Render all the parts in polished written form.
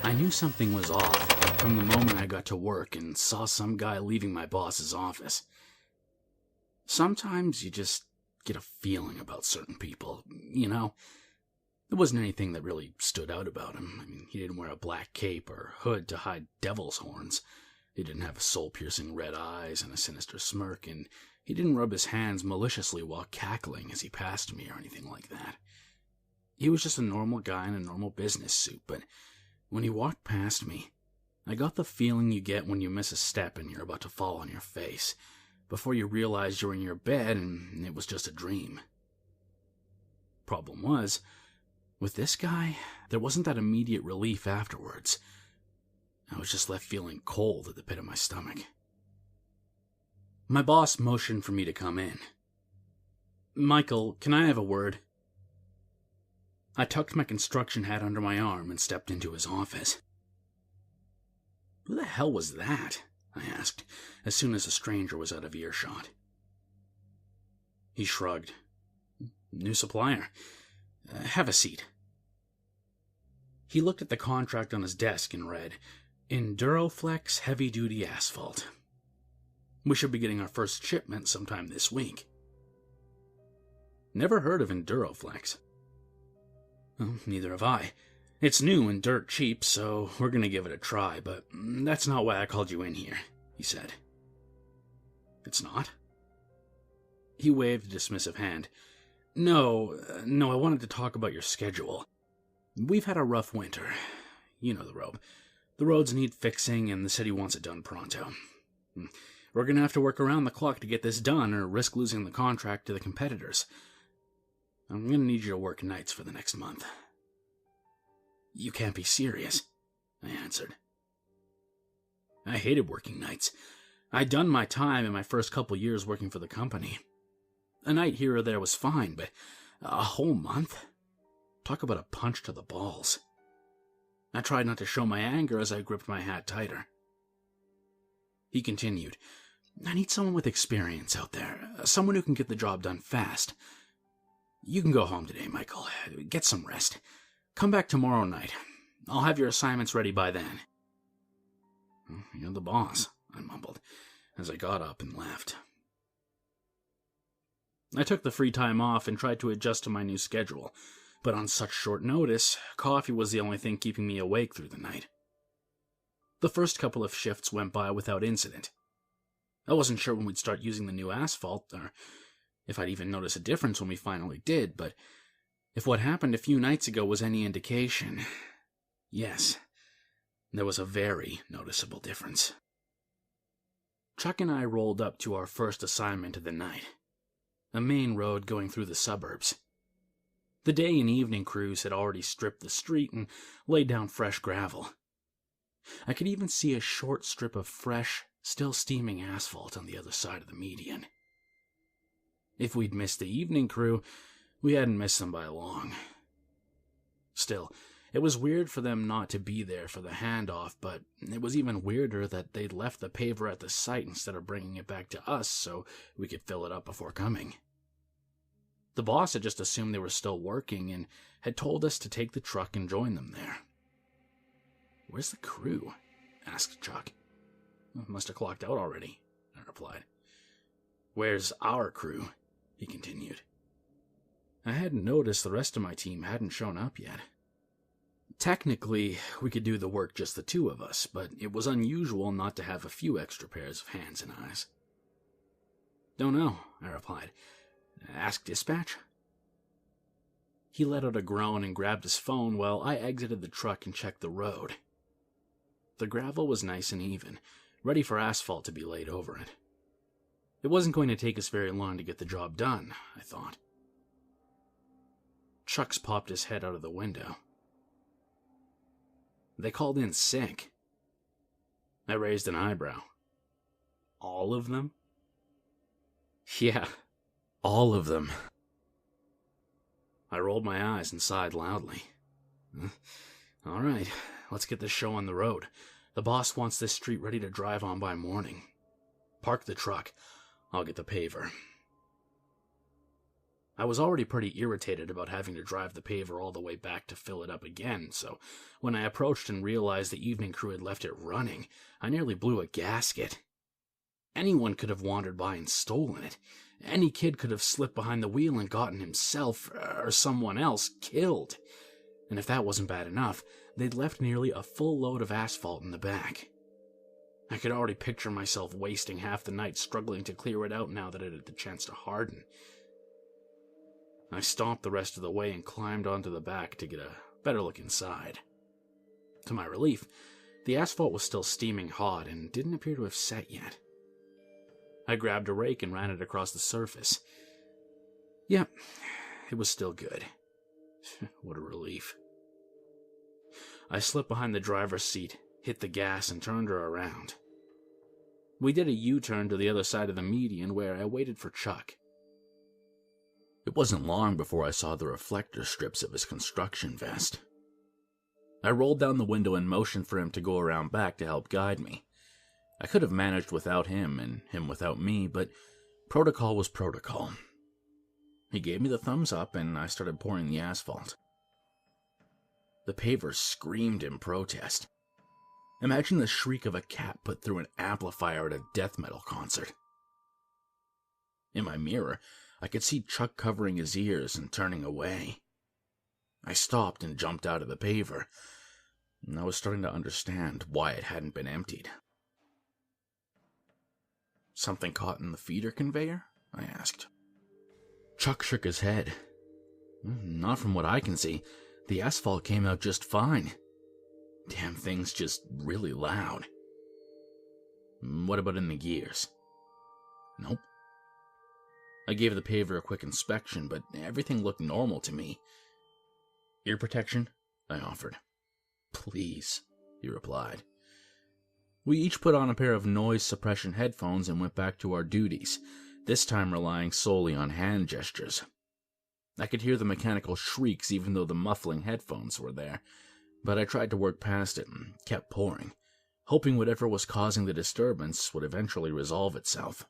I knew something was off from the moment I got to work and saw some guy leaving my boss's office. Sometimes you just get a feeling about certain people, you know? There wasn't anything that really stood out about him. I mean, he didn't wear a black cape or hood to hide devil's horns. He didn't have soul-piercing red eyes and a sinister smirk, and he didn't rub his hands maliciously while cackling as he passed me or anything like that. He was just a normal guy in a normal business suit, but when he walked past me, I got the feeling you get when you miss a step and you're about to fall on your face, before you realize you're in your bed and it was just a dream. Problem was, with this guy, there wasn't that immediate relief afterwards. I was just left feeling cold at the pit of my stomach. My boss motioned for me to come in. "Michael, can I have a word?" I tucked my construction hat under my arm and stepped into his office. "Who the hell was that?" I asked, as soon as the stranger was out of earshot. He shrugged. "New supplier. Have a seat." He looked at the contract on his desk and read, "Enduroflex heavy-duty asphalt. We should be getting our first shipment sometime this week." Never heard of Enduroflex. Well, neither have I. It's new and dirt cheap, so we're going to give it a try, but that's not why I called you in here, he said. It's not? He waved a dismissive hand. No, I wanted to talk about your schedule. We've had a rough winter. You know the rope. The roads need fixing, and the city wants it done pronto. We're going to have to work around the clock to get this done, or risk losing the contract to the competitors. I'm going to need you to work nights for the next month." "You can't be serious," I answered. I hated working nights. I'd done my time in my first couple years working for the company. A night here or there was fine, but a whole month? Talk about a punch to the balls. I tried not to show my anger as I gripped my hat tighter. He continued, "I need someone with experience out there, someone who can get the job done fast. You can go home today, Michael. Get some rest. Come back tomorrow night. I'll have your assignments ready by then." "You're the boss," I mumbled, as I got up and left. I took the free time off and tried to adjust to my new schedule, but on such short notice, coffee was the only thing keeping me awake through the night. The first couple of shifts went by without incident. I wasn't sure when we'd start using the new asphalt, or if I'd even notice a difference when we finally did, but if what happened a few nights ago was any indication, yes, there was a very noticeable difference. Chuck and I rolled up to our first assignment of the night, a main road going through the suburbs. The day and evening crews had already stripped the street and laid down fresh gravel. I could even see a short strip of fresh, still steaming asphalt on the other side of the median. If we'd missed the evening crew, we hadn't missed them by long. Still, it was weird for them not to be there for the handoff, but it was even weirder that they'd left the paver at the site instead of bringing it back to us so we could fill it up before coming. The boss had just assumed they were still working and had told us to take the truck and join them there. "Where's the crew?" asked Chuck. "Must have clocked out already," I replied. "Where's our crew?" he continued. I hadn't noticed the rest of my team hadn't shown up yet. Technically, we could do the work just the two of us, but it was unusual not to have a few extra pairs of hands and eyes. "Don't know," I replied. "Ask dispatch?" He let out a groan and grabbed his phone while I exited the truck and checked the road. The gravel was nice and even, ready for asphalt to be laid over it. It wasn't going to take us very long to get the job done, I thought. Chucks popped his head out of the window. "They called in sick." I raised an eyebrow. "All of them?" "Yeah, all of them." I rolled my eyes and sighed loudly. "All right, let's get this show on the road. The boss wants this street ready to drive on by morning. Park the truck. I'll get the paver." I was already pretty irritated about having to drive the paver all the way back to fill it up again, so when I approached and realized the evening crew had left it running, I nearly blew a gasket. Anyone could have wandered by and stolen it. Any kid could have slipped behind the wheel and gotten himself, or someone else, killed. And if that wasn't bad enough, they'd left nearly a full load of asphalt in the back. I could already picture myself wasting half the night struggling to clear it out now that it had the chance to harden. I stomped the rest of the way and climbed onto the back to get a better look inside. To my relief, the asphalt was still steaming hot and didn't appear to have set yet. I grabbed a rake and ran it across the surface. Yep, it was still good. What a relief. I slipped behind the driver's seat, hit the gas, and turned her around. We did a U-turn to the other side of the median where I waited for Chuck. It wasn't long before I saw the reflector strips of his construction vest. I rolled down the window and motioned for him to go around back to help guide me. I could have managed without him and him without me, but protocol was protocol. He gave me the thumbs up and I started pouring the asphalt. The paver screamed in protest. Imagine the shriek of a cat put through an amplifier at a death metal concert. In my mirror, I could see Chuck covering his ears and turning away. I stopped and jumped out of the paver, and I was starting to understand why it hadn't been emptied. Something caught in the feeder conveyor? I asked. Chuck shook his head. Not from what I can see. The asphalt came out just fine. Damn thing's just really loud. What about in the gears? Nope. I gave the paver a quick inspection, but everything looked normal to me. Ear protection? I offered. Please, he replied. We each put on a pair of noise suppression headphones and went back to our duties, this time relying solely on hand gestures. I could hear the mechanical shrieks even though the muffling headphones were there, but I tried to work past it and kept pouring, hoping whatever was causing the disturbance would eventually resolve itself.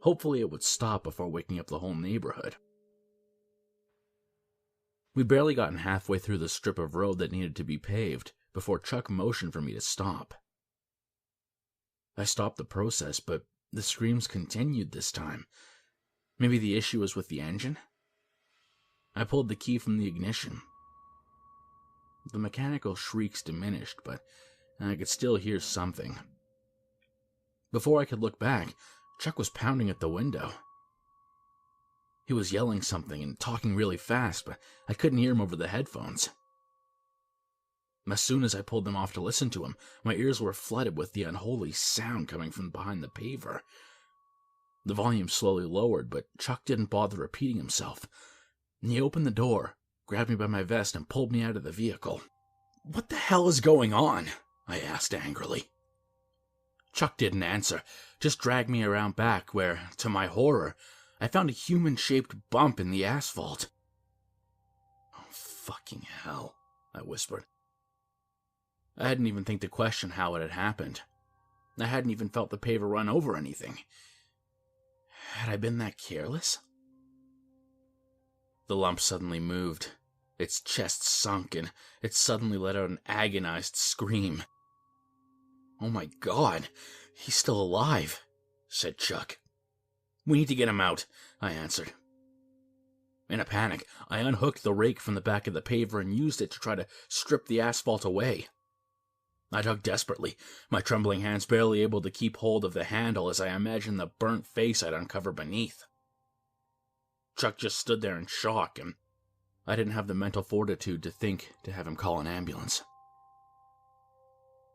Hopefully it would stop before waking up the whole neighborhood. We'd barely gotten halfway through the strip of road that needed to be paved before Chuck motioned for me to stop. I stopped the process, but the screams continued this time. Maybe the issue was with the engine? I pulled the key from the ignition. The mechanical shrieks diminished, but I could still hear something. Before I could look back, Chuck was pounding at the window. He was yelling something and talking really fast, but I couldn't hear him over the headphones. As soon as I pulled them off to listen to him, my ears were flooded with the unholy sound coming from behind the paver. The volume slowly lowered, but Chuck didn't bother repeating himself. He opened the door, grabbed me by my vest, and pulled me out of the vehicle. "What the hell is going on?" I asked angrily. Chuck didn't answer, just dragged me around back where, to my horror, I found a human-shaped bump in the asphalt. "Oh, fucking hell," I whispered. I hadn't even think to question how it had happened. I hadn't even felt the paver run over anything. Had I been that careless? The lump suddenly moved. Its chest sunk, and it suddenly let out an agonized scream. "Oh my God, he's still alive," said Chuck. "We need to get him out," I answered. In a panic, I unhooked the rake from the back of the paver and used it to try to strip the asphalt away. I dug desperately, my trembling hands barely able to keep hold of the handle as I imagined the burnt face I'd uncover beneath. Chuck just stood there in shock, and I didn't have the mental fortitude to think to have him call an ambulance.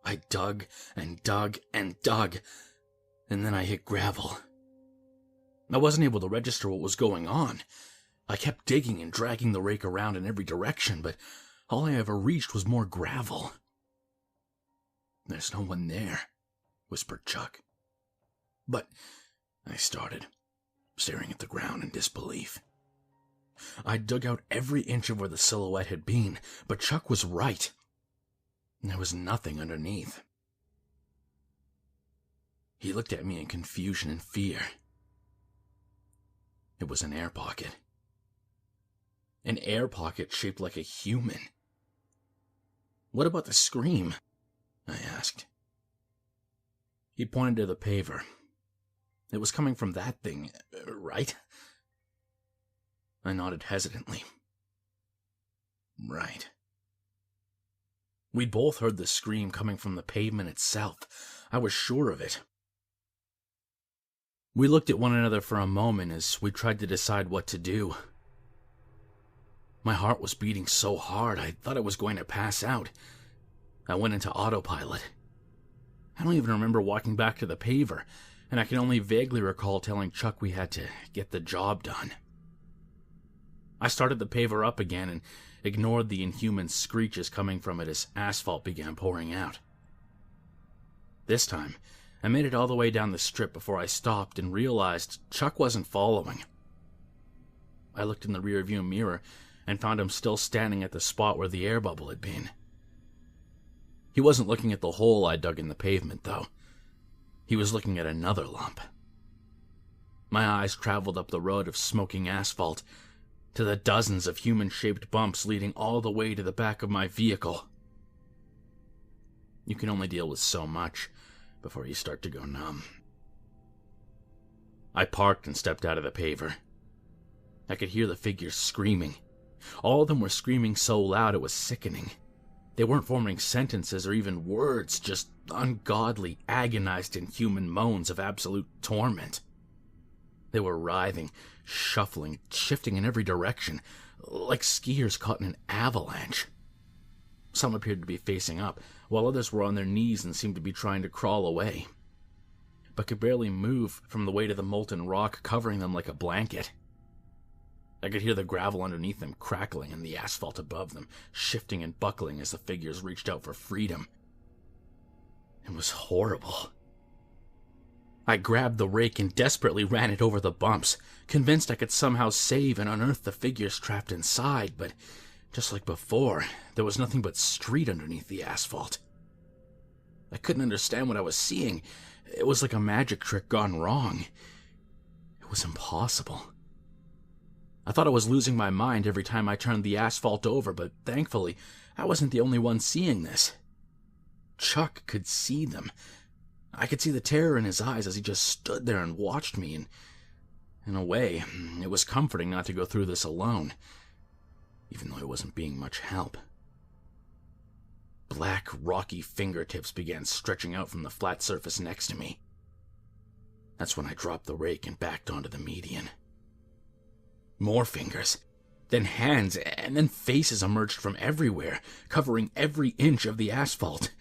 I dug and dug and dug, and then I hit gravel. I wasn't able to register what was going on. I kept digging and dragging the rake around in every direction, but all I ever reached was more gravel. "There's no one there," whispered Chuck. "But," I started, staring at the ground in disbelief. I dug out every inch of where the silhouette had been, but Chuck was right. There was nothing underneath. He looked at me in confusion and fear. It was an air pocket. An air pocket shaped like a human. "What about the scream?" I asked. He pointed to the paver. "It was coming from that thing, right?" I nodded hesitantly. "Right." We'd both heard the scream coming from the pavement itself. I was sure of it. We looked at one another for a moment as we tried to decide what to do. My heart was beating so hard I thought I was going to pass out. I went into autopilot. I don't even remember walking back to the paver, and I can only vaguely recall telling Chuck we had to get the job done. I started the paver up again and ignored the inhuman screeches coming from it as asphalt began pouring out. This time, I made it all the way down the strip before I stopped and realized Chuck wasn't following. I looked in the rearview mirror and found him still standing at the spot where the air bubble had been. He wasn't looking at the hole I dug in the pavement, though. He was looking at another lump. My eyes traveled up the road of smoking asphalt to the dozens of human-shaped bumps leading all the way to the back of my vehicle. You can only deal with so much before you start to go numb. I parked and stepped out of the paver. I could hear the figures screaming. All of them were screaming so loud it was sickening. They weren't forming sentences or even words, just ungodly, agonized, inhuman moans of absolute torment. They were writhing, shuffling, shifting in every direction, like skiers caught in an avalanche. Some appeared to be facing up, while others were on their knees and seemed to be trying to crawl away, but could barely move from the weight of the molten rock covering them like a blanket. I could hear the gravel underneath them crackling and the asphalt above them shifting and buckling as the figures reached out for freedom. It was horrible. I grabbed the rake and desperately ran it over the bumps, convinced I could somehow save and unearth the figures trapped inside, but just like before, there was nothing but street underneath the asphalt. I couldn't understand what I was seeing. It was like a magic trick gone wrong. It was impossible. I thought I was losing my mind every time I turned the asphalt over, but thankfully, I wasn't the only one seeing this. Chuck could see them. I could see the terror in his eyes as he just stood there and watched me, and in a way, it was comforting not to go through this alone, even though I wasn't being much help. Black, rocky fingertips began stretching out from the flat surface next to me. That's when I dropped the rake and backed onto the median. More fingers, then hands, and then faces emerged from everywhere, covering every inch of the asphalt.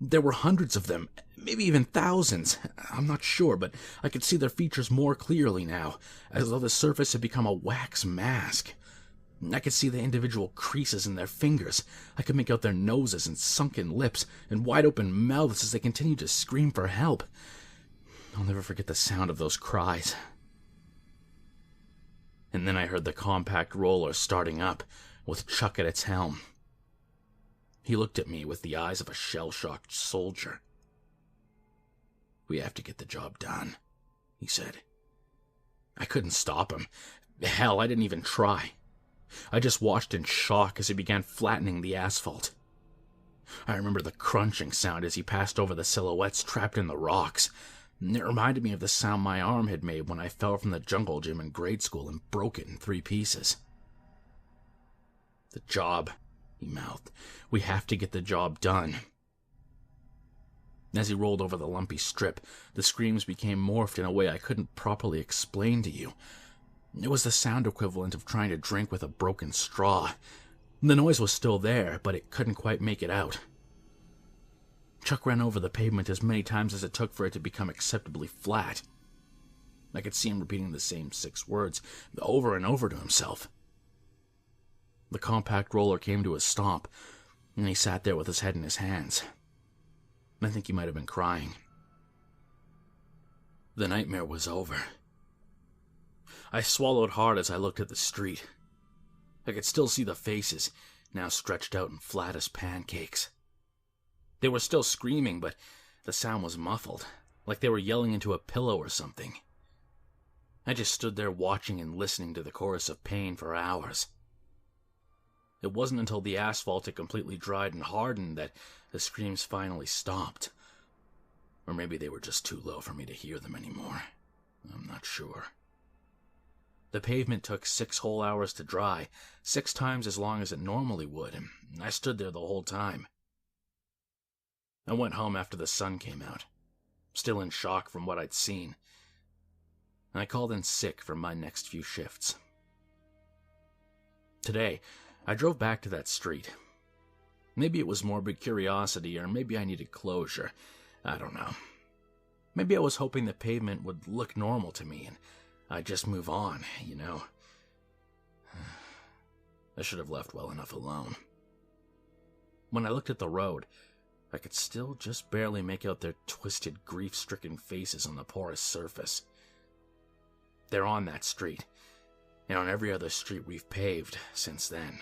There were hundreds of them, maybe even thousands. I'm not sure, but I could see their features more clearly now, as though the surface had become a wax mask. I could see the individual creases in their fingers. I could make out their noses and sunken lips and wide-open mouths as they continued to scream for help. I'll never forget the sound of those cries. And then I heard the compact roller starting up, with Chuck at its helm. He looked at me with the eyes of a shell-shocked soldier. "We have to get the job done," he said. I couldn't stop him. Hell, I didn't even try. I just watched in shock as he began flattening the asphalt. I remember the crunching sound as he passed over the silhouettes trapped in the rocks. It reminded me of the sound my arm had made when I fell from the jungle gym in grade school and broke it in 3 pieces. "The job," he mouthed. "We have to get the job done." As he rolled over the lumpy strip, the screams became morphed in a way I couldn't properly explain to you. It was the sound equivalent of trying to drink with a broken straw. The noise was still there, but it couldn't quite make it out. Chuck ran over the pavement as many times as it took for it to become acceptably flat. I could see him repeating the same 6 words over and over to himself. The compact roller came to a stop, and he sat there with his head in his hands. I think he might have been crying. The nightmare was over. I swallowed hard as I looked at the street. I could still see the faces, now stretched out and flat as pancakes. They were still screaming, but the sound was muffled, like they were yelling into a pillow or something. I just stood there watching and listening to the chorus of pain for hours. It wasn't until the asphalt had completely dried and hardened that the screams finally stopped. Or maybe they were just too low for me to hear them anymore. I'm not sure. The pavement took 6 whole hours to dry, 6 times as long as it normally would, and I stood there the whole time. I went home after the sun came out, still in shock from what I'd seen. I called in sick for my next few shifts. Today, I drove back to that street. Maybe it was morbid curiosity, or maybe I needed closure. I don't know. Maybe I was hoping the pavement would look normal to me, and I'd just move on, you know. I should have left well enough alone. When I looked at the road, I could still just barely make out their twisted, grief-stricken faces on the porous surface. They're on that street, and on every other street we've paved since then.